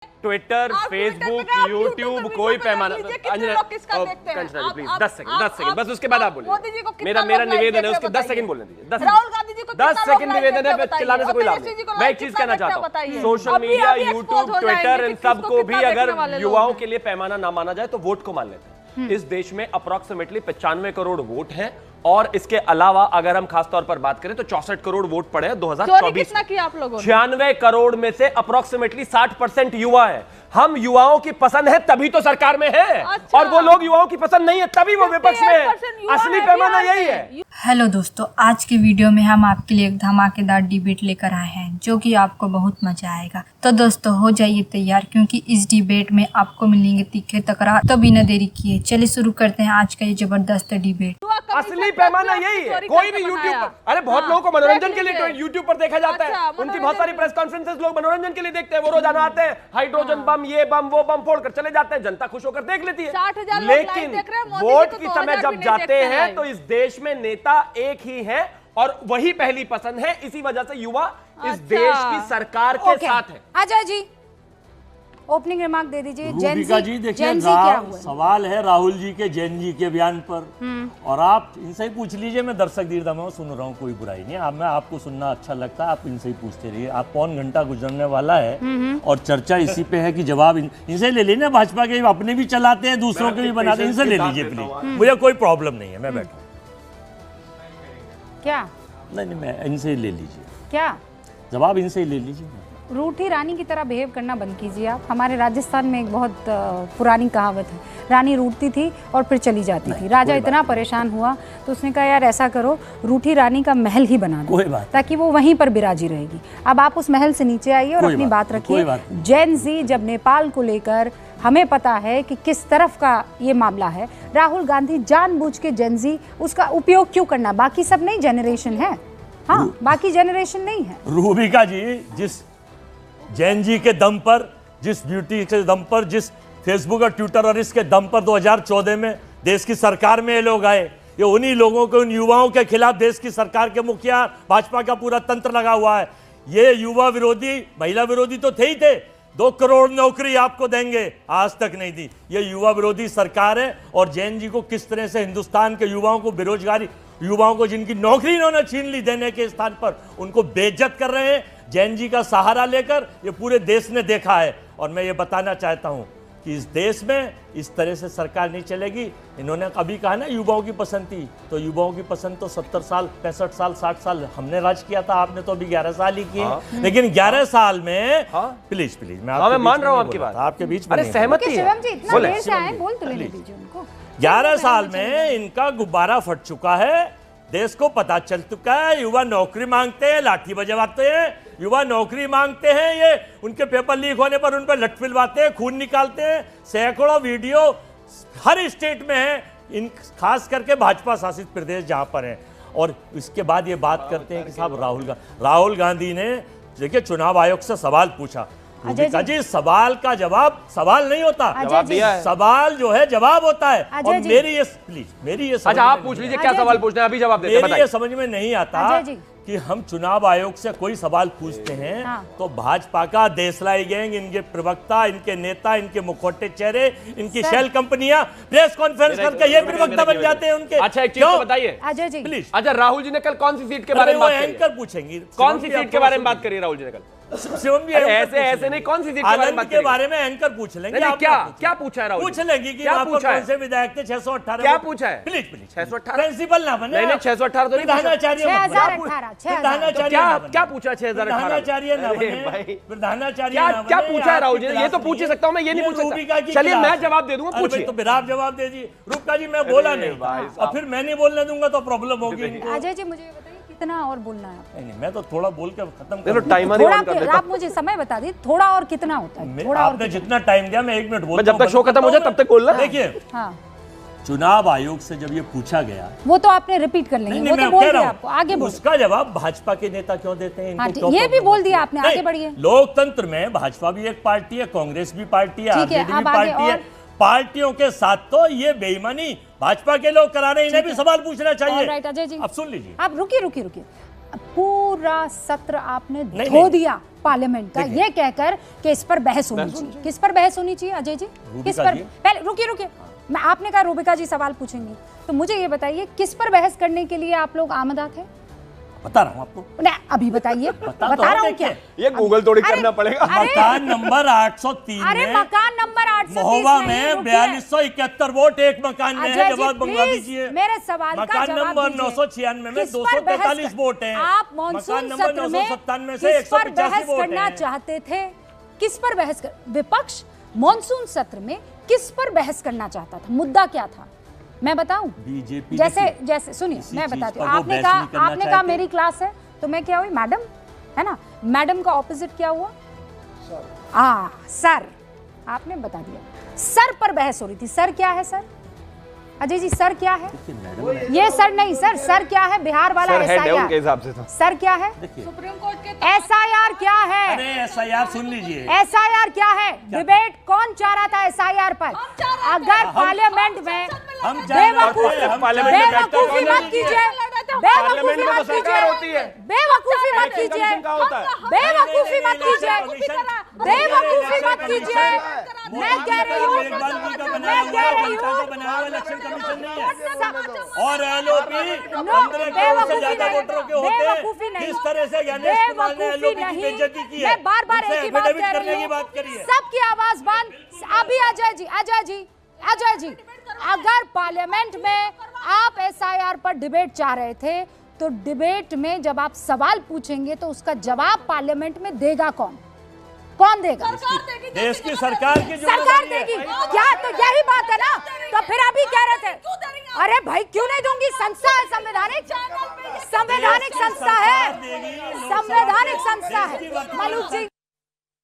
Twitter, Facebook, YouTube कोई पैमाना। कंचना जी please 10 second बस, उसके बाद आप बोलिए। मेरा निवेदन है, उसके 10 सेकंड बोलने दीजिए। राहुल गांधी जी को 10 सेकंड निवेदन है, चिल्लाने से कोई लाभ नहीं। मैं एक चीज कहना चाहता हूँ, सोशल मीडिया, यूट्यूब, ट्विटर, इन सबको भी अगर युवाओं के लिए पैमाना ना माना जाए तो वोट को मान लेते हैं। इस देश में अप्रोक्सीमेटली 95 करोड़ वोट हैं, और इसके अलावा अगर हम खास तौर पर बात करें तो 64 करोड़ वोट पड़े हैं 2024 में। किया आप लोगों ने? 96 करोड़ में से अप्रोक्सीमेटली 60% युवा है। हम युवाओं की पसंद है तभी तो सरकार में है। अच्छा। और वो लोग युवाओं की पसंद नहीं है तभी वो विपक्ष में है। असली पैमाना यही है। हेलो दोस्तों, आज के वीडियो में हम आपके लिए एक धमाकेदार डिबेट लेकर आए हैं जो कि आपको बहुत मजा आएगा। तो दोस्तों हो जाइए तैयार, क्योंकि इस डिबेट में आपको मिलेंगे तीखे तकरार। तो बिना देरी किए चलिए शुरू करते हैं आज का ये जबरदस्त डिबेट। असली पैमाना यही है। कोई भी यूट्यूब पर, अरे बहुत लोगों को मनोरंजन के लिए यूट्यूब पर देखा जाता है। उनकी बहुत सारी प्रेस कॉन्फ्रेंसेस लोग मनोरंजन के लिए देखते हैं। वो रोजाना आते हैं, हाइड्रोजन बम, ये बम, वो बम फोड़कर चले जाते हैं। जनता खुश होकर देख लेती है। लेकिन वोट की समय जब जाते हैं तो इस देश में नेता एक ही है और वही पहली पसंद है। इसी वजह से युवा इस देश की सरकार के साथ है। अजय जी ओपनिंग रिमार्क दे दीजिए। रूबिका जी देखिए, सवाल है राहुल जी के जैन जी के बयान पर, और आप इनसे ही पूछ लीजिए। मैं दर्शक दीर्घा में सुन रहा हूँ, कोई बुराई नहीं। मैं आपको सुनना अच्छा लगता है, आप इनसे ही पूछते रहिए। आप पौन घंटा गुजरने वाला है और चर्चा इसी पे है कि जवाब इनसे ले लीजिए। भाजपा के अपने भी चलाते हैं, दूसरों के भी बनाते हैं। इनसे ले लीजिए प्लीज, मुझे कोई प्रॉब्लम नहीं है। मैं बैठा क्या? नहीं, मैं इनसे ही ले लीजिए। क्या जवाब इनसे ही ले लीजिए। रूठी रानी की तरह बिहेव करना बंद कीजिए आप। हमारे राजस्थान में एक बहुत पुरानी कहावत है, रानी रूठती थी और फिर चली जाती थी। राजा इतना परेशान हुआ तो उसने कहा यार ऐसा करो, रूठी रानी का महल ही बना दो ताकि वो वहीं पर बिराजी रहेगी। अब आप उस महल से नीचे आइए और अपनी बात रखिए। जैन जी जब नेपाल को लेकर हमें पता है कि किस तरफ का ये मामला है, राहुल गांधी जानबूझ के जैन जी उसका उपयोग क्यों करना? बाकी सब नई जनरेशन है। हाँ, बाकी जनरेशन नहीं है। रूबिका जी, जिस जैन जी के दम पर, जिस ब्यूटी के दम पर, जिस फेसबुक और ट्विटर और इसके दम पर 2014 में देश की सरकार में ये लोग आए, ये उन्हीं लोगों के, उन युवाओं के खिलाफ देश की सरकार के मुखिया भाजपा का पूरा तंत्र लगा हुआ है। ये युवा विरोधी, महिला विरोधी तो थे ही थे। 2 करोड़ नौकरी आपको देंगे, आज तक नहीं दी। ये युवा विरोधी सरकार है। और जैन जी को किस तरह से हिंदुस्तान के युवाओं को, बेरोजगारी युवाओं को जिनकी नौकरी इन्होंने छीन ली देने के स्थान पर, उनको बेइज्जत कर रहे हैं। जैन जी का सहारा लेकर ये पूरे देश ने देखा है। और मैं ये बताना चाहता हूं कि इस देश में इस तरह से सरकार नहीं चलेगी। इन्होंने कभी कहा ना युवाओं की पसंद थी, तो युवाओं की पसंद तो 70 साल, 65 साल, 60 साल हमने राज किया था। आपने तो अभी 11 साल ही किए। लेकिन 11 साल में प्लीज मैं मान रहा हूँ आपकी बात, आपके बीच में सहमति है। 11 साल में इनका गुब्बारा फट चुका है। देश को पता चल चुका है, युवा नौकरी मांगते हैं, लाठी बजवाते हैं। युवा नौकरी मांगते हैं, ये उनके पेपर लीक होने पर उन पर लठ पिलवाते हैं, खून निकालते हैं। सैकड़ों वीडियो हर स्टेट में है, इन खास करके भाजपा शासित प्रदेश जहां पर हैं। और इसके बाद ये बात करते हैं कि साहब राहुल गांधी ने देखिए चुनाव आयोग से सवाल पूछा। जी सवाल का जवाब सवाल नहीं होता, सवाल जो है जवाब होता है। और मेरी ये अच्छा आप पूछ लीजिए क्या सवाल पूछना है, अभी जवाब देते हैं। मेरी ये समझ में नहीं आता कि हम चुनाव आयोग से कोई सवाल पूछते हैं तो भाजपा का देशलाई गैंग, इनके प्रवक्ता, इनके नेता, इनके मुखौटे चेहरे, इनकी शेल कंपनियां प्रेस कॉन्फ्रेंस करके ये प्रवक्ता बन जाते हैं उनके। अच्छा एक चीज तो बताइए अजय जी प्लीज। अच्छा राहुल जी ने कल कौन सी सीट के बारे में बात करी? एंकर पूछेंगी कौन सी सीट के बारे में बात करी राहुल जी ने कल? ऐसे नहीं, कौन सी सीट के बारे में एंकर पूछ लेंगे। क्या पूछा है राहुल? पूछ लेंगे कि आप कौन से विधायक थे 618? क्या पूछा है? प्लीज 618 प्रिंसिपल ना बने। नहीं 618 तो नहीं, प्रधानाचार्य क्या पूछा 6018? ना बने, प्रधानाचार्य क्या पूछा है राहुल जी? ये तो पूछ ही सकता हूँ मैं, ये नहीं पूछ सकता। चलिए मैं जवाब दे दूंगा, पूछिए। तो फिर आप जवाब दे दीजिए। रूबिका जी मैं बोला नहीं और फिर मैं नहीं बोलने दूंगा तो प्रॉब्लम होगी। अजय जी मुझे बताइए कितना और बोलना है? नहीं, मैं तो थोड़ा बोल के खत्म कर दूं। टाइमर ऑन कर देता हूं। आप मुझे समय बता दीजिए थोड़ा और कितना होता है? थोड़ा आपने जितना टाइम दिया मैं 1 मिनट बोलता हूं। जब तक शो खत्म हो जाए तब तक बोलना। देखिए चुनाव आयोग से जब ये पूछा गया, वो तो आपने रिपीट कर लेंगे, वो तो बोल दिया आपको, आगे बोल। उसका जवाब भाजपा के नेता क्यों देते हैं? ये भी बोल दिया आपने, आगे बढ़िए। लोकतंत्र में भाजपा भी एक पार्टी है, कांग्रेस भी पार्टी है, आरजेडी भी पार्टी है। पार्टियों के साथ तो ये बेईमानी भाजपा के लोग करा रहे हैं, इन्हें भी सवाल पूछना चाहिए। अजय जी अब सुन लीजिए। आप रुकिए। पूरा सत्र आपने नहीं, धो नहीं। दिया पार्लियामेंट का ये कहकर कि इस पर बहस होनी चाहिए। किस पर बहस होनी चाहिए अजय जी? किस पर? पहले रुकिए, मैं आपने कहा रूबिका जी सवाल पूछेंगी, तो मुझे ये बताइए किस पर बहस करने के लिए आप लोग आमदा थे? बता रहा हूँ आपको। नहीं अभी बताइए, बता रहा हूँ क्या? ये गूगल थोड़ी करना पड़ेगा। मकान नंबर 803 अरे में मकान नंबर 830 महोबा में 4271 वोट एक मकान में है। जवाब मंगवा दीजिए। मेरे सवाल का मकान जवाब नंबर दीजिए। 996 में किस पर बहस 243 वोट हैं। आप मकान मॉनसून नंबर सत्र में 997 से किस पर 185 बहस वोट करना हैं। चाहते थे? किस पर बहस कर विपक्ष मॉनसून सत्र में किस पर बहस करना चाहता था? मुद्दा क्या था मैं बताऊं? बीजेपी जैसे सुनिए मैं बताती हूँ। आपने कहा मेरी क्लास है तो मैं क्या हुई मैडम, है ना? मैडम का ऑपोजिट क्या हुआ? सर। आपने बता दिया सर पर बहस हो रही थी। सर क्या है सर? अजय जी सर क्या है? ये सर नहीं, सर क्या है? बिहार वाला SIR के हिसाब से तो सर क्या है? सुप्रीम कोर्ट के SIR क्या है? अरे SIR सुन लीजिए। SIR क्या है? डिबेट कौन चाह रहा था SIR पर? अगर पार्लियामेंट में हम बेवकूफी मत कीजिए, बेवकूफी मत कीजिए, बेवकूफी मत कीजिए, बेवकूफी मत कीजिए, बेवकूफी मत कीजिए। मैं कह रही हूँ इलेक्शन कमीशन नहीं है और LOP 15 करोड़ से ज्यादा वोटरों के होते हैं। किस तरह से ज्ञानेश कुमार ने LOP की बेइज्जती की है? मैं बार-बार एक ही बात कह रही हूँ। सबकी आवाज बंद। अभी अजय जी अगर पार्लियामेंट में आप SIR पर डिबेट चाह रहे थे तो डिबेट में जब आप सवाल पूछेंगे तो उसका जवाब पार्लियामेंट में देगा कौन देगा? देश की सरकार की सरकार देगी क्या? तो यही बात है ना। तो फिर अभी कह रहे थे अरे भाई क्यों नहीं दूंगी? संस्था है, संवैधानिक संस्था है। मलूक जी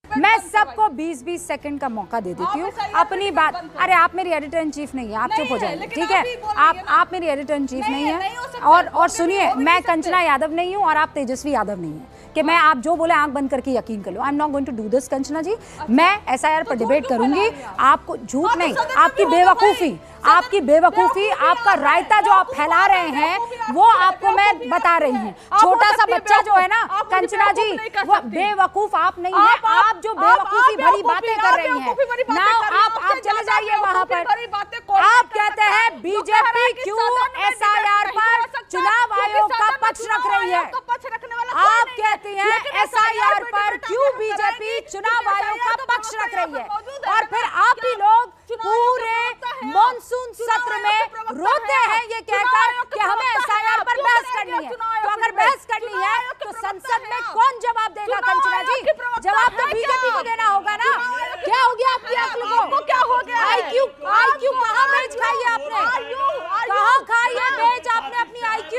मैं सबको 20-20 सेकंड का मौका दे देती हूँ अपनी बात। अरे आप मेरी एडिटर इन चीफ नहीं है, आप चुप हो जाइए, ठीक है? आप मेरी एडिटर इन चीफ नहीं है। और सुनिए मैं कंचना यादव नहीं हूँ और आप तेजस्वी यादव नहीं है कि मैं आप जो बोले आंख बंद करके यकीन कर लो। I am not going to do this Kanchana ji. मैं SIR पर डिबेट करूंगी। आपको झूठ नहीं, आपकी बेवकूफी, आपका रायता जो आप फैला रहे हैं वो आपको मैं बता रही हूँ। छोटा सा बच्चा जो है ना कंचना जी, वो बेवकूफ आप नहीं है। आप जो बेवकूफी भरी बातें कर रही हैं ना, आप चले जाइए वहां पर। आप कहते हैं बीजेपी क्यों SIR पर चुनाव आयोग का पक्ष रख रही है? आप कहती हैं SIR पर क्यों बीजेपी चुनाव आयोग का पक्ष रख रही है? और फिर आप ही लोग पूरे मॉनसून सत्र में रोते हैं ये कहकर कि हमें SIR पर बहस करनी है। तो अगर बहस करनी है तो संसद में कौन जवाब देगा कंचना जी? जवाब तो बीजेपी को देना होगा ना। क्या हो गया आपकी अक्ल को? क्या हो गया? IQ कहाँ बेच खाई आपने? कहाँ खाई है बेच आपने अपनी IQ?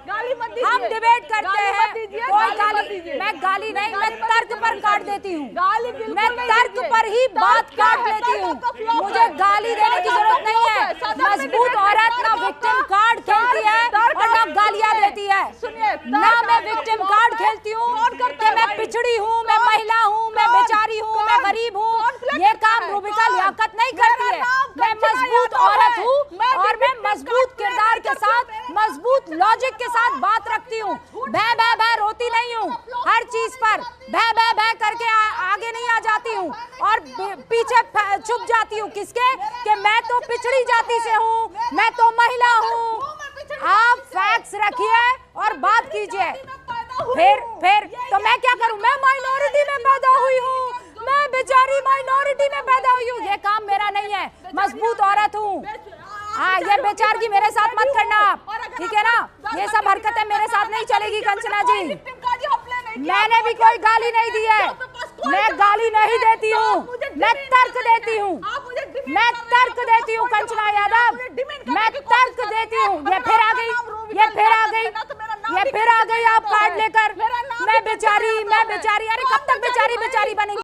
हम डिबेट करते हैं, कोई गाली, मैं गाली नहीं, मैं तर्क पर काट देती हूँ। मैं तर्क पर ही बात काट लेती हूँ। मुझे गाली देने की जरूरत नहीं है। मजबूत औरत ना विक्टिम कार्ड खेलती है और ना गालियाँ देती है। ना मैं विक्टिम कार्ड खेलती हूँ कि मैं पिछड़ी हूँ, मैं महिला हूँ, मैं बेचारी हूँ, मैं गरीब हूँ। ये काम रूबिका लियाकत नहीं करती है। मैं मजबूत औरत हूँ और मैं मजबूत किरदार के साथ, मजबूत लॉजिक के साथ बात रखती हूँ। भै रोती नहीं हूँ हर चीज पर। भै करके आगे नहीं आ जाती हूँ और पीछे छुप जाती हूँ। किसके? कि मैं तो पिछड़ी जाति से हूँ, मैं तो महिला हूँ। आप फैक्ट्स रखिए और बात कीजिए। फिर तो मैं क्या करूँ? मैं माइनॉरिटी में पैदा हुई हूँ, मैं बेचारी माइनॉरिटी में पैदा हुई हूँ। ये काम मेरा नहीं है। मजबूत औरत हूँ। हाँ, ये बेचार की मेरे साथ मत करना आप, ठीक है ना? ये सब हरकतें मेरे साथ नहीं चलेगी कंचना जी। मैंने भी कोई गाली नहीं दी है। मैं गाली नहीं देती हूँ, मैं तर्क देती हूँ। मैं तर्क देती हूँ कंचना यादव, मैं तर्क देती हूँ। ये फिर आ गई आप कार्ड लेकर। मैं बेचारी। अरे कब तक बेचारी बनेगी?